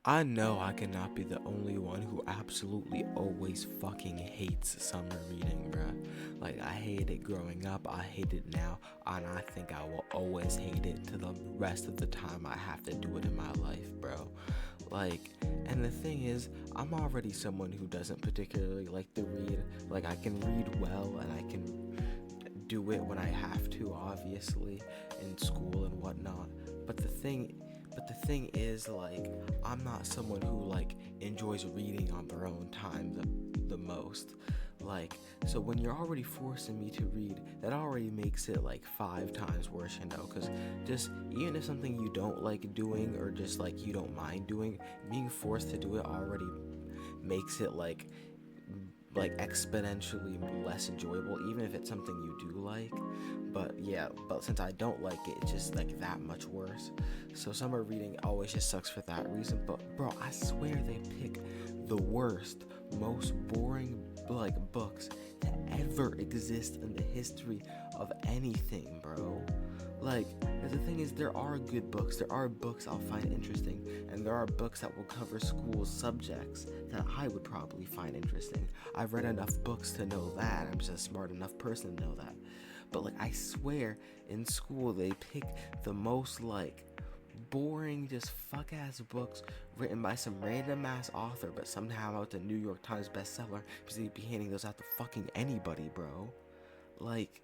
I know I cannot be the only one who absolutely always fucking hates summer reading, bruh. Like, I hated it growing up, I hate it now, and I think I will always hate it to the rest of the time I have to do it in my life, bro. Like, and the thing is, I'm already someone who doesn't particularly like to read. Like, I can read well, and I can do it when I have to, obviously, in school and whatnot. But the thing is, like, I'm not someone who like enjoys reading on their own time the most. Like, so when you're already forcing me to read, that already makes it like 5 times worse, because just even if something you don't like doing or just like you don't mind doing, being forced to do it already makes it like exponentially less enjoyable, even if it's something you do like. But yeah, but since I don't like it, it's just like that much worse. So summer reading always just sucks for that reason. But bro, I swear they pick the worst, most boring like books that ever exist in the history of anything, bro. Like, the thing is, there are good books. There are books I'll find interesting, and there are books that will cover school subjects that I would probably find interesting. I've read enough books to know that. I'm just a smart enough person to know that. But like, I swear, in school they pick the most like boring, just fuck ass books written by some random ass author, but somehow it's a New York Times bestseller because they'd be handing those out to fucking anybody, bro. Like,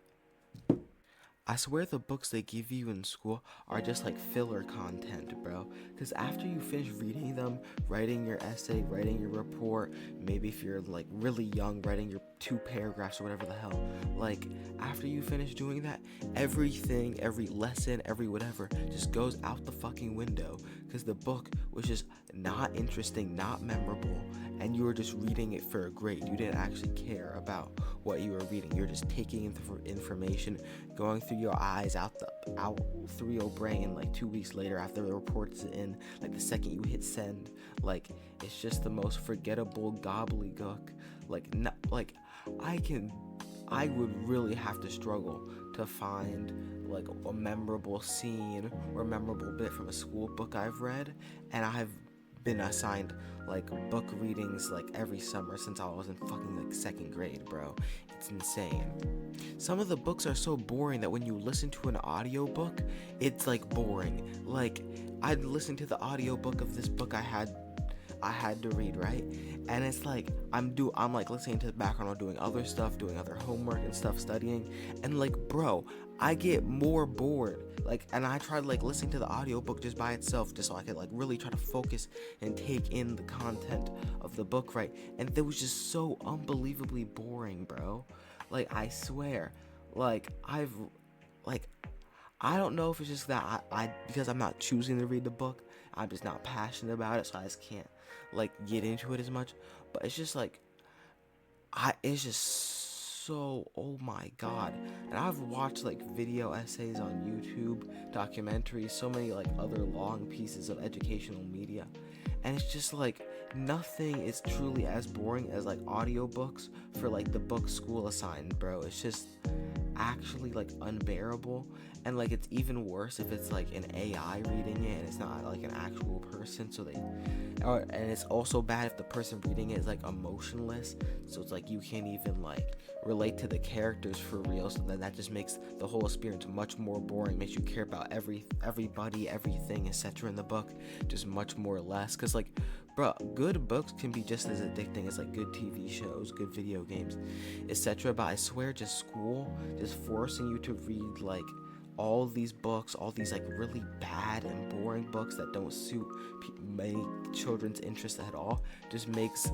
I swear the books they give you in school are just like filler content, bro. Because after you finish reading them, writing your essay, writing your report, maybe if you're like really young, writing your 2 paragraphs or whatever the hell, like after you finish doing that, everything, every lesson, every whatever just goes out the fucking window. Because the book was just not interesting, not memorable, and you were just reading it for a grade. You didn't actually care about what you were reading. You're just taking information, going through your eyes, out through your brain. Like 2 weeks later, after the report's in, like the second you hit send, like it's just the most forgettable gobbledygook. Like not like I would really have to struggle to find like a memorable scene or memorable bit from a school book I've read, and I've been assigned like book readings like every summer since I was in fucking like second grade, bro. It's insane. Some of the books are so boring that when you listen to an audiobook, it's like boring. Like, I'd listen to the audiobook of this book I had to read, right? And it's like I'm like listening to the background while doing other stuff, doing other homework and stuff, studying, and like, bro, I get more bored. Like, and I tried like listening to the audiobook just by itself, just so I could like really try to focus and take in the content of the book, right? And it was just so unbelievably boring, bro. Like, I swear, like like I don't know if it's just that I because I'm not choosing to read the book, I'm just not passionate about it, so I just can't like get into it as much. But it's just like it's just so, oh my god. And I've watched like video essays on YouTube, documentaries, so many like other long pieces of educational media, and it's just like nothing is truly as boring as like audiobooks for like the book school assigned, bro. It's just actually like unbearable. And like, it's even worse if it's like an AI reading it and it's not like an actual person. And it's also bad if the person reading it is like emotionless, so it's like you can't even like relate to the characters for real. So then that just makes the whole experience much more boring, makes you care about everybody, everything, etc. in the book just much more less. Because like, bro, good books can be just as addicting as like good TV shows, good video games, etc. But I swear, just school just forcing you to read like all these books, all these like really bad and boring books that don't suit many children's interests at all, just makes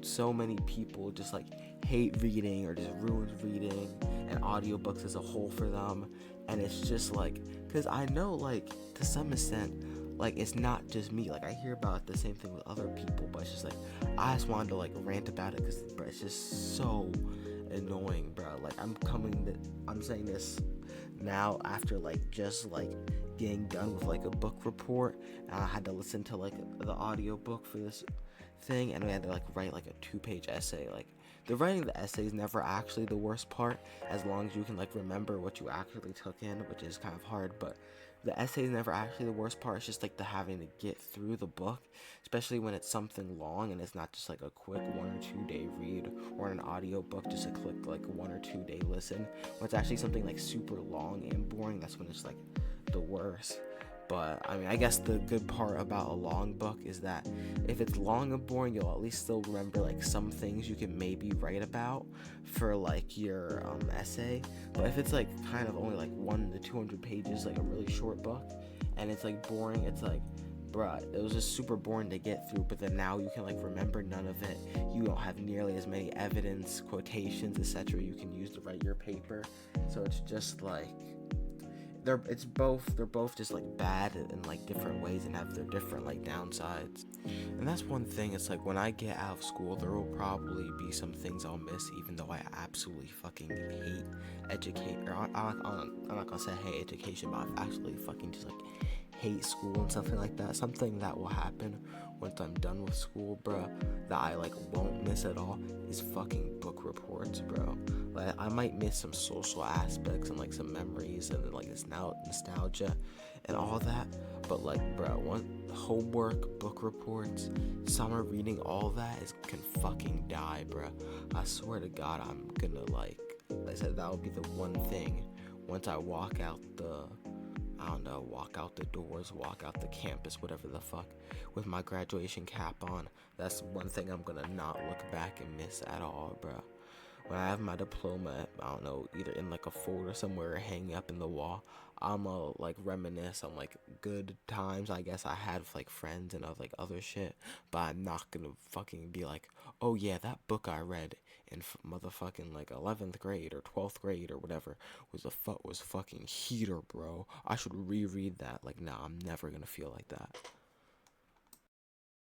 so many people just like hate reading or just ruins reading and audiobooks as a whole for them. And it's just like, because I know like to some extent, like it's not just me, like I hear about the same thing with other people, but it's just like I just wanted to like rant about it because it's just so annoying, bro. Like I'm saying this now after like just like getting done with like a book report, and I had to listen to like the audio book for this thing, and we had to like write like a 2-page essay. Like, the writing the essay is never actually the worst part, as long as you can like remember what you actually took in, which is kind of hard. But the essay is never actually the worst part. It's just like the having to get through the book, especially when it's something long and it's not just like a quick 1 or 2 day read, or an audio book just a quick like 1 or 2 day listen. When it's actually something like super long and boring, that's when it's like the worst. But I mean, I guess the good part about a long book is that if it's long and boring, you'll at least still remember like some things you can maybe write about for like your essay. But if it's like kind of only like 1 to 200 pages, like a really short book, and it's like boring, it's like, bruh, it was just super boring to get through. But then now you can like remember none of it. You don't have nearly as many evidence, quotations, etc. you can use to write your paper. So it's just like they're both just like bad in like different ways and have their different like downsides. And that's one thing, it's like when I get out of school there will probably be some things I'll miss, even though I absolutely fucking hate educate or I'm not gonna say I hate education, but I actually fucking just like hate school and something like that. Something that will happen once I'm done with school, bro, that I like won't miss at all is fucking book reports, bro. Like I might miss some social aspects and like some memories and like this nostalgia and all that, but like, bro, one homework, book reports, summer reading, all that can fucking die, bro. I swear to God, I'm gonna like I said, that would be the one thing once I walk out the walk out the doors, walk out the campus, whatever the fuck, with my graduation cap on. That's one thing I'm gonna not look back and miss at all, bro. When I have my diploma, I don't know, either in like a folder somewhere or hanging up in the wall, I'ma like reminisce on like good times I guess I had with like friends and like other shit. But I'm not gonna fucking be like, oh yeah, that book I read in motherfucking like 11th grade or 12th grade or whatever was fucking heater, bro. I should reread that. Like, nah, I'm never gonna feel like that.